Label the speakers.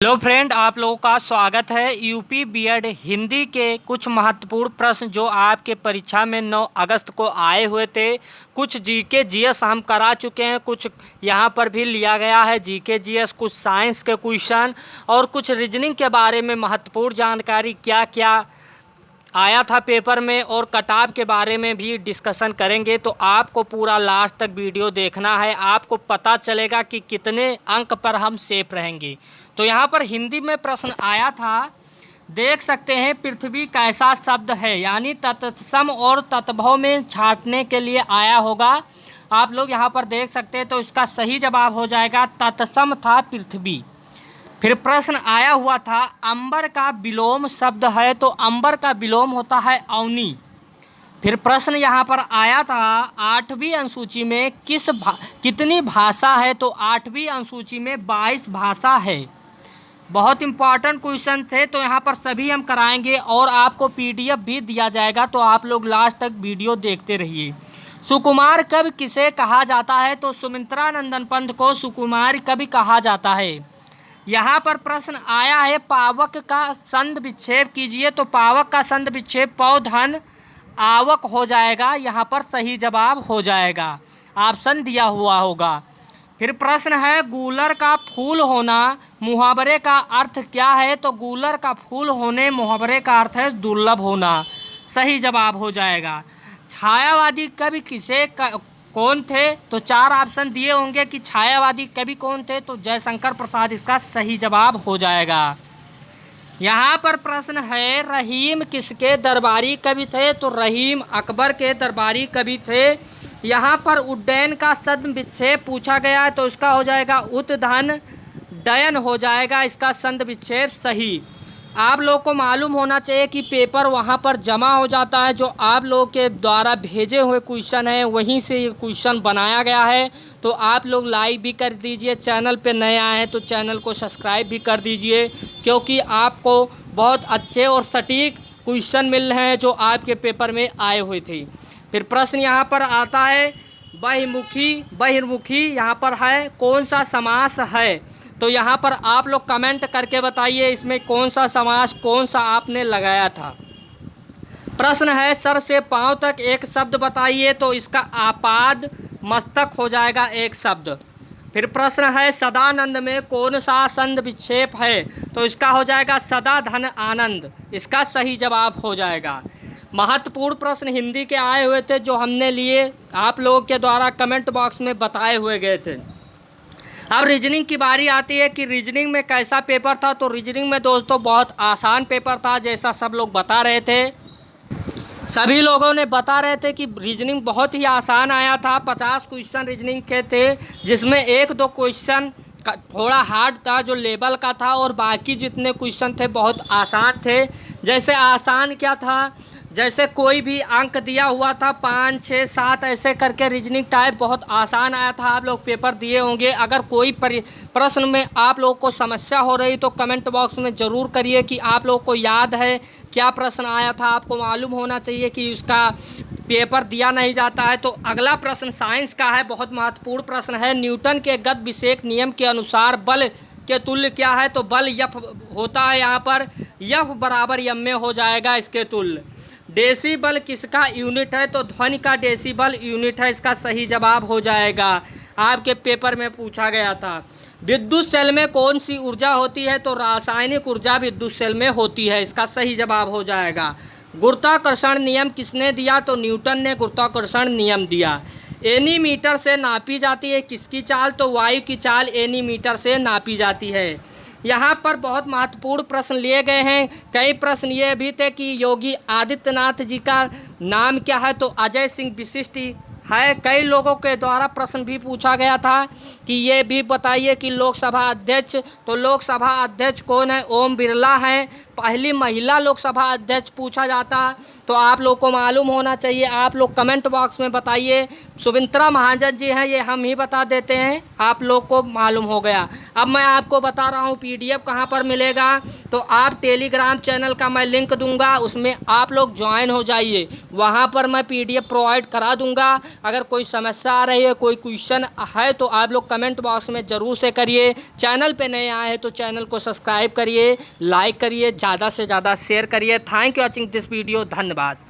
Speaker 1: Hello friend, आप लोगों का स्वागत है। यूपी बीएड हिंदी के कुछ महत्वपूर्ण प्रश्न जो आपके परीक्षा में 9 अगस्त को आए हुए थे। कुछ जीके जीएस हम करा चुके हैं, कुछ यहाँ पर भी लिया गया है जीके जीएस, कुछ साइंस के क्वेश्चन और कुछ रीजनिंग के बारे में महत्वपूर्ण जानकारी क्या क्या आया था पेपर में और कटाव के बारे में भी डिस्कशन करेंगे। तो आपको पूरा लास्ट तक वीडियो देखना है, आपको पता चलेगा कि कितने अंक पर हम सेफ रहेंगे। तो यहाँ पर हिंदी में प्रश्न आया था, देख सकते हैं पृथ्वी कैसा शब्द है, यानी तत्सम और तत्भव में छांटने के लिए आया होगा। आप लोग यहाँ पर देख सकते हैं, तो इसका सही जवाब हो जाएगा तत्सम था पृथ्वी। फिर प्रश्न आया हुआ था, अंबर का विलोम शब्द है, तो अंबर का विलोम होता है अवनी। फिर प्रश्न यहाँ पर आया था, 8वीं अनुसूची में कितनी भाषा है, तो 8वीं अनुसूची में 22 भाषा है। बहुत इंपॉर्टेंट क्वेश्चन थे, तो यहाँ पर सभी हम कराएंगे और आपको पीडीएफ भी दिया जाएगा, तो आप लोग लास्ट तक वीडियो देखते रहिए। सुकुमार कवि किसे कहा जाता है, तो सुमित्रानंदन पंत को सुकुमार कवि कहा जाता है। यहाँ पर प्रश्न आया है, पावक का संध विच्छेद कीजिए, तो पावक का संध विच्छेद पौधन आवक हो जाएगा। यहाँ पर सही जवाब हो जाएगा, ऑप्शन दिया हुआ होगा। फिर प्रश्न है, गूलर का फूल होना मुहावरे का अर्थ क्या है, तो गूलर का फूल होने मुहावरे का अर्थ है दुर्लभ होना, सही जवाब हो जाएगा। छायावादी कवि कौन थे, तो 4 ऑप्शन दिए होंगे कि छायावादी कवि कौन थे, तो जयशंकर प्रसाद इसका सही जवाब हो जाएगा। यहाँ पर प्रश्न है, रहीम किसके दरबारी कवि थे, तो रहीम अकबर के दरबारी कवि थे। यहाँ पर उड्डयन का संध विच्छेद पूछा गया है, तो इसका हो जाएगा उत्धन डयन हो जाएगा, इसका संध विच्छेद सही। आप लोग को मालूम होना चाहिए कि पेपर वहाँ पर जमा हो जाता है, जो आप लोग के द्वारा भेजे हुए क्वेश्चन है वहीं से ये क्वेश्चन बनाया गया है। तो आप लोग लाइक भी कर दीजिए, चैनल पे नए आए हैं तो चैनल को सब्सक्राइब भी कर दीजिए, क्योंकि आपको बहुत अच्छे और सटीक क्वेश्चन मिल रहे हैं जो आपके पेपर में आए हुए थे। फिर प्रश्न यहाँ पर आता है, बहिर्मुखी यहाँ पर है कौन सा समास है, तो यहाँ पर आप लोग कमेंट करके बताइए इसमें कौन सा समास कौन सा आपने लगाया था। प्रश्न है, सर से पांव तक एक शब्द बताइए, तो इसका आपाद मस्तक हो जाएगा एक शब्द। फिर प्रश्न है, सदानंद में कौन सा संध विक्षेप है, तो इसका हो जाएगा सदा धन आनंद, इसका सही जवाब हो जाएगा। महत्वपूर्ण प्रश्न हिंदी के आए हुए थे जो हमने लिए, आप लोगों के द्वारा कमेंट बॉक्स में बताए हुए गए थे। अब रीजनिंग की बारी आती है कि रीजनिंग में कैसा पेपर था, तो रीजनिंग में दोस्तों बहुत आसान पेपर था, जैसा सब लोग बता रहे थे। सभी लोगों ने बता रहे थे कि रीजनिंग बहुत ही आसान आया था। 50 क्वेश्चन रीजनिंग के थे, जिसमें 1-2 क्वेश्चन थोड़ा हार्ड था जो लेवल का था, और बाकी जितने क्वेश्चन थे बहुत आसान थे। जैसे आसान क्या था, जैसे कोई भी अंक दिया हुआ था 5, 6, 7 ऐसे करके रीजनिंग टाइप बहुत आसान आया था। आप लोग पेपर दिए होंगे, अगर कोई प्रश्न में आप लोग को समस्या हो रही तो कमेंट बॉक्स में ज़रूर करिए कि आप लोग को याद है क्या प्रश्न आया था। आपको मालूम होना चाहिए कि उसका पेपर दिया नहीं जाता है। तो अगला प्रश्न साइंस का है, बहुत महत्वपूर्ण प्रश्न है, न्यूटन के गति विषेक नियम के अनुसार बल के तुल्य क्या है, तो बल यफ होता है, यहाँ पर यफ बराबर यम में हो जाएगा इसके तुल्य। डेसीबल किसका यूनिट है, तो ध्वनि का डेसीबल यूनिट है, इसका सही जवाब हो जाएगा, आपके पेपर में पूछा गया था। विद्युत सेल में कौन सी ऊर्जा होती है, तो रासायनिक ऊर्जा विद्युत सेल में होती है, इसका सही जवाब हो जाएगा। गुरुत्वाकर्षण नियम किसने दिया, तो न्यूटन ने गुरुत्वाकर्षण नियम दिया। एनी मीटर से नापी जाती है किसकी चाल, तो वायु की चाल एनी मीटर से नापी जाती है। यहाँ पर बहुत महत्वपूर्ण प्रश्न लिए गए हैं। कई प्रश्न ये भी थे कि योगी आदित्यनाथ जी का नाम क्या है, तो अजय सिंह विशिष्ट है। कई लोगों के द्वारा प्रश्न भी पूछा गया था कि ये भी बताइए कि लोकसभा अध्यक्ष, तो लोकसभा अध्यक्ष कौन है, ओम बिरला हैं। पहली महिला लोकसभा अध्यक्ष पूछा जाता, तो आप लोग को मालूम होना चाहिए, आप लोग कमेंट बॉक्स में बताइए। सुमित्रा महाजन जी हैं, ये हम ही बता देते हैं, आप लोग को मालूम हो गया। अब मैं आपको बता रहा हूँ पीडीएफ कहाँ पर मिलेगा, तो आप टेलीग्राम चैनल का मैं लिंक दूंगा, उसमें आप लोग ज्वाइन हो जाइए, वहाँ पर मैं पीडीएफ प्रोवाइड करा दूंगा। अगर कोई समस्या आ रही है, कोई क्वेश्चन है तो आप लोग कमेंट बॉक्स में ज़रूर से करिए। चैनल पे नए आए हैं तो चैनल को सब्सक्राइब करिए, लाइक करिए, ज़्यादा से ज़्यादा शेयर करिए। Thank you watching this video. धन्यवाद।